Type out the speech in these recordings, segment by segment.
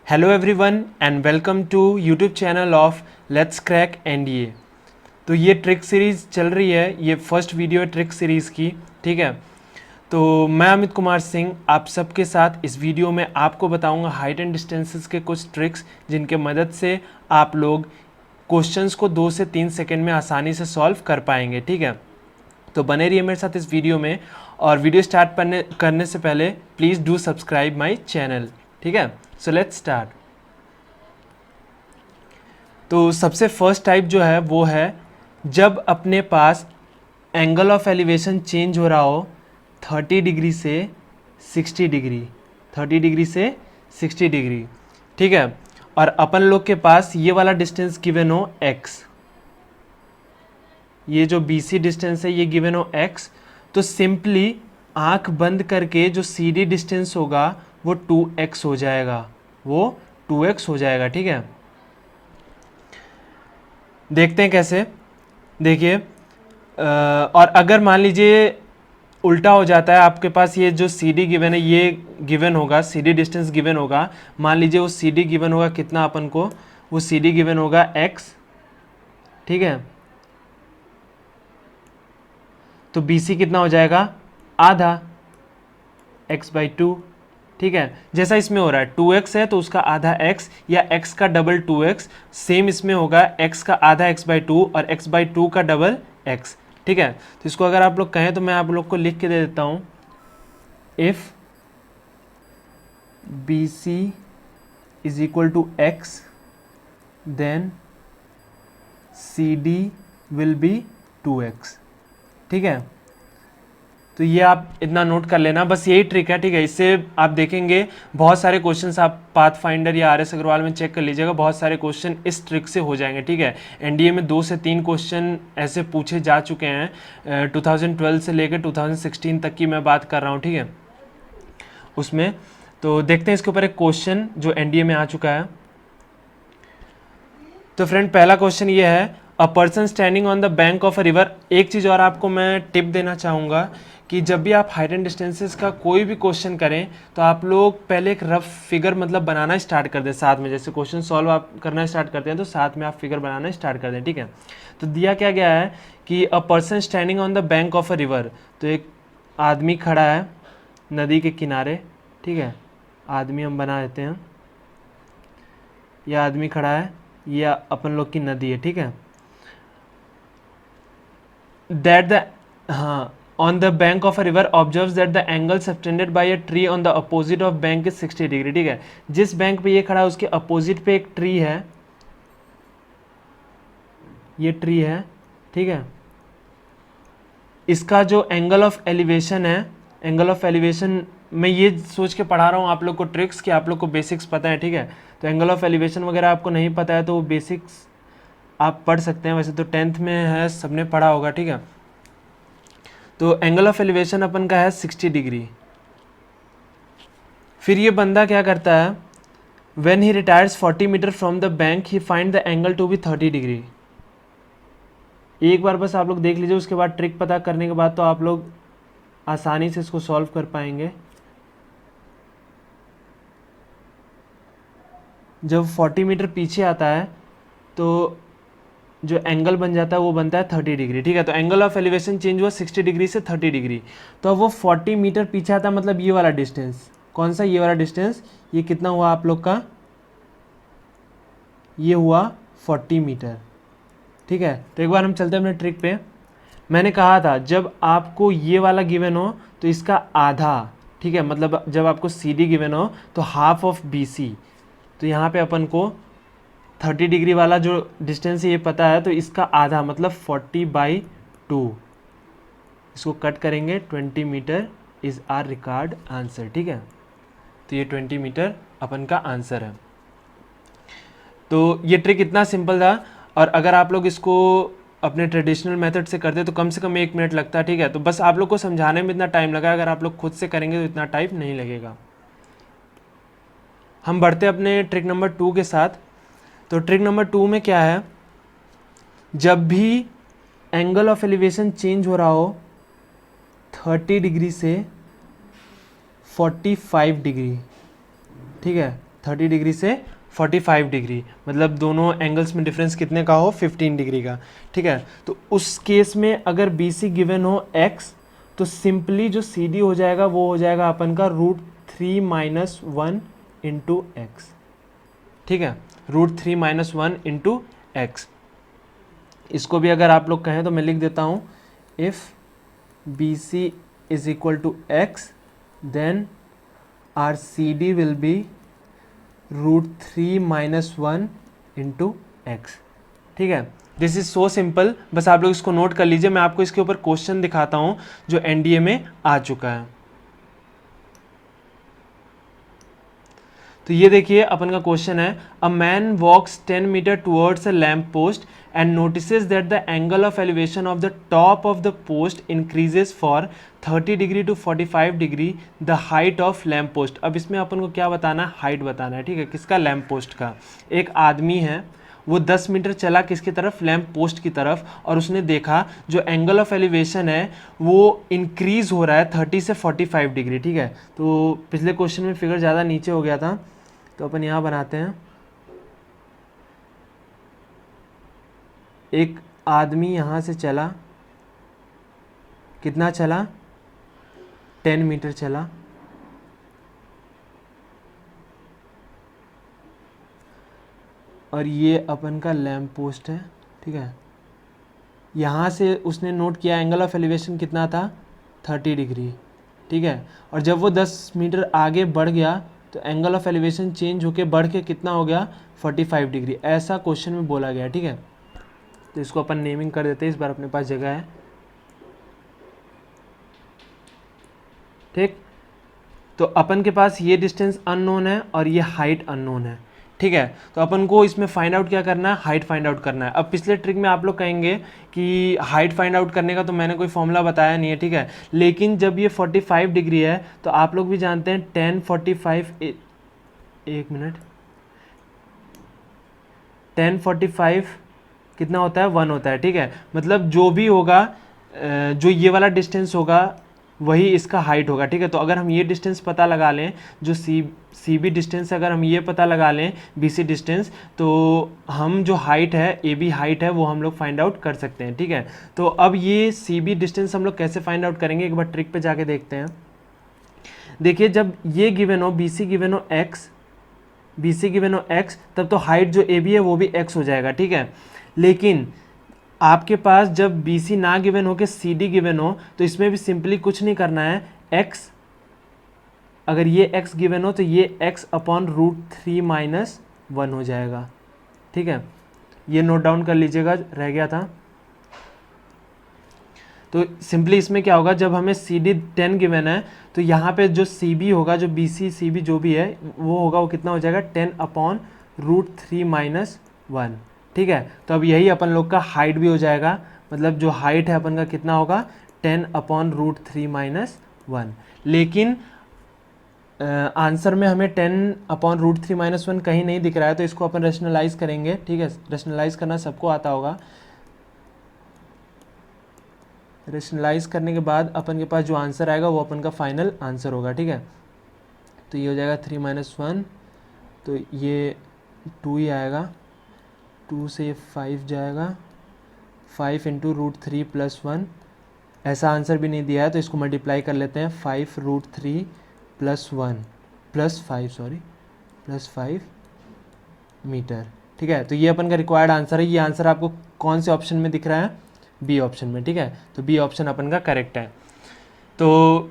Hello everyone and welcome to YouTube channel of let's crack NDA. तो ये trick series चल रही है, ये फर्स्ट वीडियो है ट्रिक सीरीज़ की, ठीक है। तो मैं अमित कुमार सिंह आप सबके साथ इस वीडियो में आपको बताऊंगा हाइट एंड डिस्टेंसेस के कुछ ट्रिक्स जिनके मदद से आप लोग क्वेश्चंस को 2 से 3 सेकंड में आसानी से सॉल्व कर पाएंगे, ठीक है। तो बने रहिए मेरे साथ इस वीडियो में, और वीडियो स्टार्ट करने से पहले please do subscribe my channel, ठीक है। So let's start. तो सबसे फर्स्ट टाइप जो है वो है जब अपने पास एंगल ऑफ एलिवेशन चेंज हो रहा हो 30 डिग्री से 60 डिग्री, 30 डिग्री से 60 डिग्री, ठीक है। और अपन लोग के पास ये वाला डिस्टेंस गिवन हो x, ये जो BC डिस्टेंस है ये गिवन हो x, तो सिंपली आंख बंद करके जो CD डिस्टेंस होगा वो 2x हो जाएगा, वो 2x हो जाएगा, ठीक है। देखते हैं कैसे। देखिए और अगर मान लीजिए उल्टा हो जाता है, आपके पास ये जो CD गिवन है ये गिवन होगा, CD डिस्टेंस गिवन होगा, मान लीजिए वो CD गिवन होगा कितना अपन को, वो CD गिवन होगा x, ठीक है। तो BC कितना हो जाएगा, आधा x/2, ठीक है। जैसा इसमें हो रहा है 2x है तो उसका आधा x या x का डबल 2x, सेम इसमें होगा x का आधा x/2 और x/2 का डबल x, ठीक है। तो इसको अगर आप लोग कहें तो मैं आप लोग को लिख के दे देता हूं, if BC is equal to x then CD will be 2x, ठीक है। तो ये आप इतना नोट कर लेना, बस यही ट्रिक है, ठीक है। इससे आप देखेंगे बहुत सारे क्वेश्चंस, आप पाथ फाइंडर या RS अग्रवाल में चेक कर लीजिएगा, बहुत सारे क्वेश्चन इस ट्रिक से हो जाएंगे, ठीक है। एनडीए में 2 से 3 क्वेश्चन ऐसे पूछे जा चुके हैं 2012 से लेकर 2016 तक की मैं बात कर रहा हूँ, ठीक है, उसमें। तो देखते हैं इसके ऊपर एक क्वेश्चन जो एनडीए में आ चुका है। तो फ्रेंड पहला क्वेश्चन ये है, a person standing on the bank of a river. एक चीज़ और आपको मैं टिप देना चाहूँगा कि जब भी आप हाइट एंड डिस्टेंसेस का कोई भी क्वेश्चन करें तो आप लोग पहले एक रफ फिगर मतलब बनाना स्टार्ट कर दें साथ में, जैसे क्वेश्चन सॉल्व आप करना स्टार्ट करते हैं तो साथ में आप फिगर बनाना स्टार्ट कर दें, ठीक है। तो दिया क्या गया है कि a person standing on the bank of a river, तो एक आदमी खड़ा है नदी के किनारे, ठीक है। आदमी हम बना देते हैं, यह आदमी खड़ा है, यह अपन लोग की नदी है, ठीक है। दैट द हाँ on the bank of a river observes that the angle subtended by a tree on the opposite of bank is 60 degree, ठीक है। जिस बैंक पे ये खड़ा है उसके अपोजिट पे एक ट्री है, ये ट्री है, ठीक है। इसका जो एंगल ऑफ एलिवेशन है, एंगल ऑफ एलिवेशन मैं ये सोच के पढ़ा रहा हूँ आप लोग को ट्रिक्स कि आप लोग को बेसिक्स पता है, ठीक है। तो एंगल ऑफ एलिवेशन वगैरह आपको नहीं पता है तो वो बेसिक्स आप पढ़ सकते हैं, वैसे तो 10th में है, सबने पढ़ा होगा, ठीक है। तो एंगल ऑफ एलिवेशन अपन का है 60 डिग्री। फिर ये बंदा क्या करता है, when he retires 40 meter from the bank he find the angle to be 30 degree. एक बार बस आप लोग देख लीजिए, उसके बाद ट्रिक पता करने के बाद तो आप लोग आसानी से इसको सॉल्व कर पाएंगे। जब 40 मीटर पीछे आता है तो जो एंगल बन जाता है वो बनता है 30 डिग्री, ठीक है। तो एंगल ऑफ एलिवेशन चेंज हुआ 60 डिग्री से 30 डिग्री, तो अब वो 40 मीटर पीछे आता है, मतलब ये वाला डिस्टेंस, कौन सा, ये वाला डिस्टेंस, ये कितना हुआ आप लोग का, ये हुआ 40 मीटर, ठीक है। तो एक बार हम चलते हैं अपने ट्रिक पे। मैंने कहा था जब आपको ये वाला गिवन हो तो इसका आधा, ठीक है, मतलब जब आपको CD गिवन हो तो हाफ ऑफ BC, तो यहाँ पे अपन को 30 डिग्री वाला जो डिस्टेंस है ये पता है, तो इसका आधा मतलब 40/2, इसको कट करेंगे, 20 meter is our required answer, ठीक है। तो ये 20 मीटर अपन का आंसर है। तो ये ट्रिक इतना सिंपल था, और अगर आप लोग इसको अपने ट्रेडिशनल मेथड से करते तो कम से कम 1 मिनट लगता, ठीक है। तो बस आप लोग को समझाने में इतना टाइम लगा, अगर आप लोग खुद से करेंगे तो इतना टाइम नहीं लगेगा। हम बढ़ते अपने ट्रिक नंबर 2 के साथ। तो ट्रिक नंबर 2 में क्या है, जब भी एंगल ऑफ एलिवेशन चेंज हो रहा हो 30 डिग्री से 45 डिग्री, ठीक है, 30 डिग्री से 45 डिग्री, मतलब दोनों एंगल्स में डिफरेंस कितने का हो, 15 डिग्री का, ठीक है। तो उस केस में अगर बी सी गिवन हो x, तो सिंपली जो सी डी हो जाएगा वो हो जाएगा अपन का √3 - 1 इंटू एक्स, ठीक है, √3 - 1 इंटू एक्स। इसको भी अगर आप लोग कहें तो मैं लिख देता हूँ, if B C is equal to X then our C D will be √3 - 1 into X, ठीक है। दिस इज सो सिंपल, बस आप लोग इसको नोट कर लीजिए। मैं आपको इसके ऊपर क्वेश्चन दिखाता हूँ जो एनडीए में आ चुका है। तो ये देखिए अपन का क्वेश्चन है, a man walks 10 meter towards a lamp post and notices that the angle of elevation of the top of the post increases for 30 degree to 45 degree the height of lamp post. अब इसमें अपन को क्या बताना है, height बताना है, ठीक है, किसका, लैम्प पोस्ट का। एक आदमी है, वो 10 मीटर चला किसकी तरफ, लैम्प पोस्ट की तरफ, और उसने देखा जो एंगल ऑफ एलिवेशन है वो इंक्रीज हो रहा है 30 से 45 डिग्री, ठीक है। तो पिछले क्वेश्चन में फिगर ज़्यादा नीचे हो गया था, तो अपन यहाँ बनाते हैं, एक आदमी यहाँ से चला, कितना चला, 10 मीटर चला, और ये अपन का लैम्प पोस्ट है, ठीक है। यहाँ से उसने नोट किया एंगल ऑफ एलिवेशन कितना था, 30 डिग्री, ठीक है। और जब वो 10 मीटर आगे बढ़ गया तो एंगल ऑफ एलिवेशन चेंज होके बढ़ के कितना हो गया, 45 डिग्री, ऐसा क्वेश्चन में बोला गया, ठीक है। तो इसको अपन नेमिंग कर देते हैं, इस बार अपने पास जगह है, ठीक। तो अपन के पास ये डिस्टेंस अननोन है और ये हाइट अननोन है, ठीक है। तो अपन को इसमें फाइंड आउट क्या करना है, हाइट फाइंड आउट करना है। अब पिछले ट्रिक में आप लोग कहेंगे कि हाइट फाइंड आउट करने का तो मैंने कोई फॉर्मूला बताया नहीं है, ठीक है। लेकिन जब ये 45 डिग्री है तो आप लोग भी जानते हैं 10 45 एक मिनट, 10 45 कितना होता है, 1 होता है, ठीक है। मतलब जो भी होगा, जो ये वाला डिस्टेंस होगा वही इसका हाइट होगा, ठीक है। तो अगर हम ये डिस्टेंस पता लगा लें, जो सी बी डिस्टेंस, अगर हम ये पता लगा लें बी सी डिस्टेंस, तो हम जो हाइट है, ए बी हाइट है, वो हम लोग फाइंड आउट कर सकते हैं, ठीक है। तो अब ये सी बी डिस्टेंस हम लोग कैसे फाइंड आउट करेंगे, एक बार ट्रिक पे जाके देखते हैं। देखिए, जब ये गिवन हो, बी सी गिवन हो एक्स, बी सी गिवन हो एक्स, तब तो हाइट जो ए बी है वो भी एक्स हो जाएगा, ठीक है। लेकिन आपके पास जब बी सी ना गिवन हो के सी डी गिवन हो, तो इसमें भी सिंपली कुछ नहीं करना है, एक्स, अगर ये एक्स गिवन हो तो ये एक्स अपॉन √3 - 1 हो जाएगा, ठीक है। ये नोट डाउन कर लीजिएगा, रह गया था। तो सिंपली इसमें क्या होगा, जब हमें सी डी 10 गिवन है तो यहाँ पे जो सी बी होगा, जो बी सी सी बी जो भी है वो होगा, वो कितना हो जाएगा, 10 अपॉन √3 - 1, ठीक है। तो अब यही अपन लोग का हाइट भी हो जाएगा, मतलब जो हाइट है अपन का कितना होगा, 10 अपॉन √3 - 1। लेकिन आंसर में हमें 10 अपॉन √3 - 1 कहीं नहीं दिख रहा है, तो इसको अपन रेशनलाइज करेंगे, ठीक है। रेशनलाइज करना सबको आता होगा। रेशनलाइज करने के बाद अपन के पास जो आंसर आएगा वो अपन का फाइनल आंसर होगा, ठीक है। तो ये हो जाएगा 3 - 1, तो ये 2 ही आएगा, 2 से 5 जाएगा, 5 इंटू √3 + 1, ऐसा आंसर भी नहीं दिया है तो इसको मल्टीप्लाई कर लेते हैं, 5 √3 + 1 + 5 मीटर, ठीक है। तो ये अपन का रिक्वायर्ड आंसर है। ये आंसर आपको कौन से ऑप्शन में दिख रहा है, बी ऑप्शन में, ठीक है। तो बी ऑप्शन अपन का करेक्ट है। तो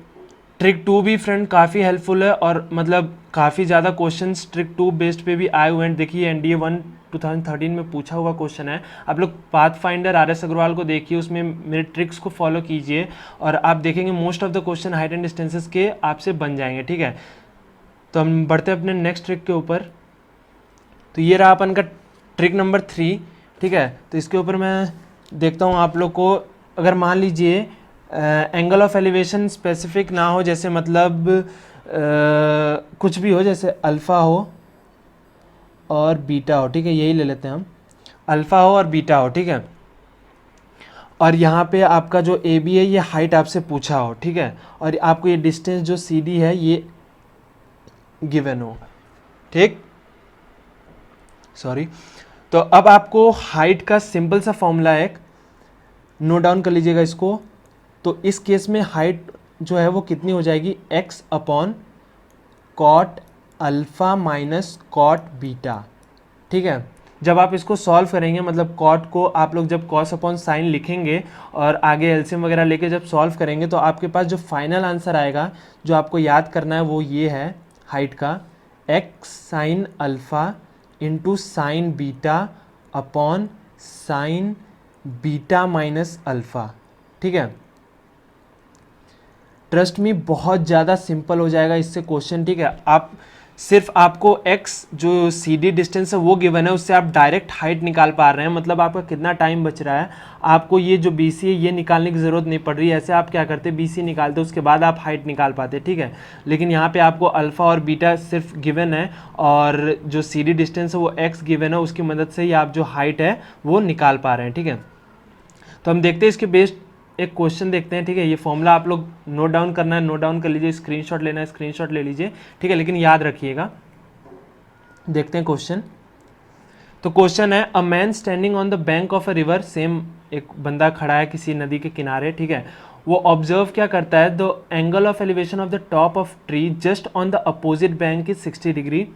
ट्रिक 2 भी फ्रेंड काफ़ी हेल्पफुल है, और मतलब काफ़ी ज़्यादा क्वेश्चंस ट्रिक 2 बेस्ड पे भी आए हुए हैं। देखिए एनडीए 1 2013 में पूछा हुआ क्वेश्चन है। आप लोग पाथ फाइंडर RS अग्रवाल को देखिए, उसमें मेरे ट्रिक्स को फॉलो कीजिए और आप देखेंगे most of the question height and distances के आपसे बन जाएंगे, ठीक है। तो हम बढ़ते हैं अपने नेक्स्ट ट्रिक के ऊपर। तो ये रहा अपन का ट्रिक नंबर 3, ठीक है। तो इसके ऊपर मैं देखता हूँ आप लोग को, अगर मान लीजिए एंगल ऑफ एलिवेशन स्पेसिफिक ना हो, जैसे मतलब कुछ भी हो, जैसे अल्फ़ा हो और बीटा हो, ठीक है, यही ले लेते हैं हम, अल्फ़ा हो और बीटा हो, ठीक है। और यहाँ पे आपका जो ए बी है ये हाइट आपसे पूछा हो, ठीक है, और आपको ये डिस्टेंस जो सी डी है ये गिवन हो, ठीक, सॉरी। तो अब आपको हाइट का सिंपल सा फॉर्मूला एक नोट डाउन कर लीजिएगा इसको। तो इस केस में हाइट जो है वो कितनी हो जाएगी, x upon cot alpha minus cot beta. ठीक है, जब आप इसको सॉल्व करेंगे, मतलब कॉट को आप लोग जब कॉस अपॉन साइन लिखेंगे और आगे एलसीएम वगैरह लेके जब सॉल्व करेंगे तो आपके पास जो फाइनल आंसर आएगा, जो आपको याद करना है वो ये है हाइट का, x sine alpha into sine beta upon sine beta minus alpha. ठीक है, ट्रस्ट मी बहुत ज़्यादा सिंपल हो जाएगा इससे क्वेश्चन। ठीक है, आप सिर्फ आपको x जो CD डिस्टेंस है वो गिवन है, उससे आप डायरेक्ट हाइट निकाल पा रहे हैं। मतलब आपका कितना टाइम बच रहा है, आपको ये जो BC है ये निकालने की ज़रूरत नहीं पड़ रही है। ऐसे आप क्या करते, BC निकालते उसके बाद आप हाइट निकाल पाते। ठीक है, लेकिन यहाँ पे आपको अल्फ़ा और बीटा सिर्फ गिवन है और जो CD डिस्टेंस है वो x गिवन है, उसकी मदद से ही आप जो हाइट है वो निकाल पा रहे हैं। ठीक है, तो हम देखते हैं इसके बेस्ड एक क्वेश्चन देखते हैं। ठीक है, ये फॉर्मूला आप लोग नोट डाउन करना है, नोट डाउन कर लीजिए, स्क्रीनशॉट लेना है स्क्रीनशॉट ले लीजिए। ठीक है, लेकिन याद रखिएगा। देखते हैं क्वेश्चन। तो क्वेश्चन है, a man standing on the bank of a river, same एक बंदा खड़ा है किसी नदी के किनारे। ठीक है, वो ऑब्जर्व क्या करता है, the angle of elevation of the top of tree just on the opposite bank is 60 degree.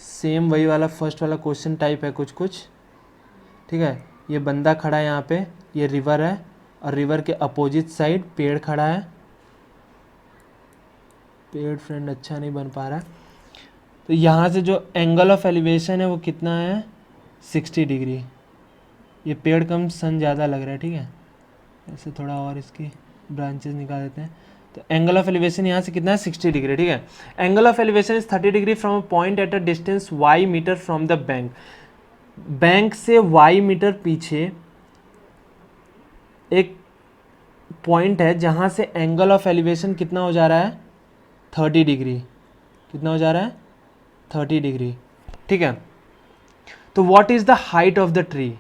Same वही वाला फर्स्ट वाला क्वेश्चन टाइप है कुछ। ठीक है, ये बंदा खड़ा है यहाँ पे, ये रिवर है और रिवर के अपोजिट साइड पेड़ खड़ा है। पेड़ फ्रेंड अच्छा नहीं बन पा रहा है। तो यहाँ से जो एंगल ऑफ एलिवेशन है वो कितना है, 60 डिग्री। ये पेड़ कम, सन ज़्यादा लग रहा है। ठीक है, ऐसे थोड़ा और इसकी ब्रांचेस निकाल देते हैं। तो एंगल ऑफ एलिवेशन यहाँ से कितना है, 60 डिग्री। ठीक है, angle of elevation is 30 degree from a point at a distance y meter from the bank. Bank से y मीटर पीछे एक पॉइंट है जहाँ से एंगल ऑफ एलिवेशन कितना हो जा रहा है, 30 डिग्री। कितना हो जा रहा है, 30 डिग्री। ठीक है, तो what is the height of the tree.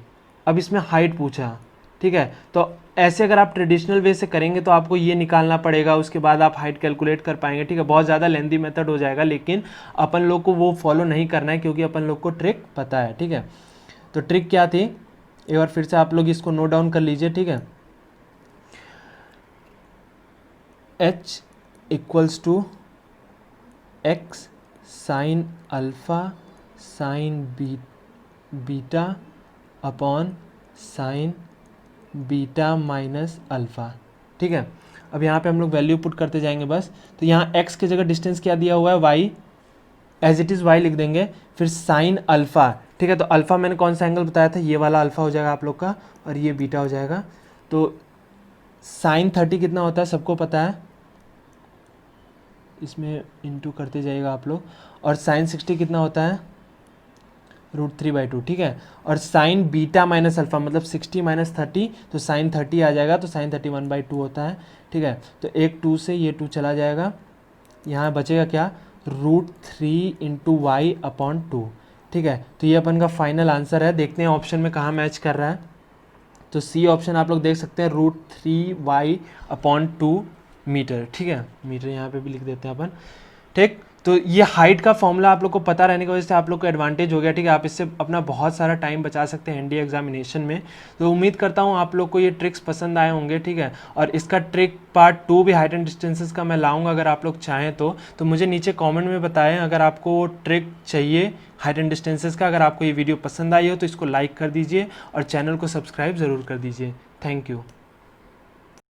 अब इसमें हाइट पूछा। ठीक है, तो ऐसे अगर आप ट्रेडिशनल वे से करेंगे तो आपको ये निकालना पड़ेगा, उसके बाद आप हाइट कैलकुलेट कर पाएंगे। ठीक है, बहुत ज़्यादा लेंथी मेथड हो जाएगा, लेकिन अपन लोग को वो फॉलो नहीं करना है क्योंकि अपन लोग को ट्रिक पता है। ठीक है, तो ट्रिक क्या थी, एक बार फिर से आप लोग इसको नोट डाउन कर लीजिए। ठीक है, h equals to x sine alpha sine beta upon sine beta minus alpha. ठीक है, अब यहाँ पे हम लोग वैल्यू पुट करते जाएंगे बस। तो यहाँ x की जगह डिस्टेंस क्या दिया हुआ है, y, as it is y लिख देंगे, फिर साइन अल्फ़ा। ठीक है, तो अल्फ़ा मैंने कौन सा एंगल बताया था, ये वाला अल्फ़ा हो जाएगा आप लोग का, और ये बीटा हो जाएगा। तो साइन 30 कितना होता है सबको पता है, इसमें इंटू करते जाइएगा आप लोग। और साइन 60 कितना होता है, √3/2। ठीक है, और साइन बीटा माइनस अल्फ़ा मतलब 60 माइनस 30, तो साइन 30 आ जाएगा, तो साइन 30 1/2 होता है। ठीक है, तो एक 2 से ये 2 चला जाएगा, यहाँ बचेगा क्या, √3 × y/2। ठीक है, तो ये अपन का फाइनल आंसर है। देखते हैं ऑप्शन में कहाँ मैच कर रहा है। तो सी ऑप्शन आप लोग देख सकते हैं, √3y/2 मीटर। ठीक है, मीटर यहाँ पे भी लिख देते हैं अपन। ठीक, तो ये हाइट का फॉर्मूला आप लोग को पता रहने की वजह से आप लोग को एडवांटेज हो गया। ठीक है, आप इससे अपना बहुत सारा टाइम बचा सकते हैं एनडीए एग्जामिनेशन में। तो उम्मीद करता हूँ आप लोग को ये ट्रिक्स पसंद आए होंगे। ठीक है, और इसका ट्रिक पार्ट 2 भी हाइट एंड डिस्टेंसेस का मैं लाऊंगा, अगर आप लोग चाहें तो मुझे नीचे कॉमेंट में बताएं अगर आपको ट्रिक चाहिए हाइट एंड डिस्टेंसेस का। अगर आपको ये वीडियो पसंद आई हो तो इसको लाइक कर दीजिए और चैनल को सब्सक्राइब ज़रूर कर दीजिए। Thank you.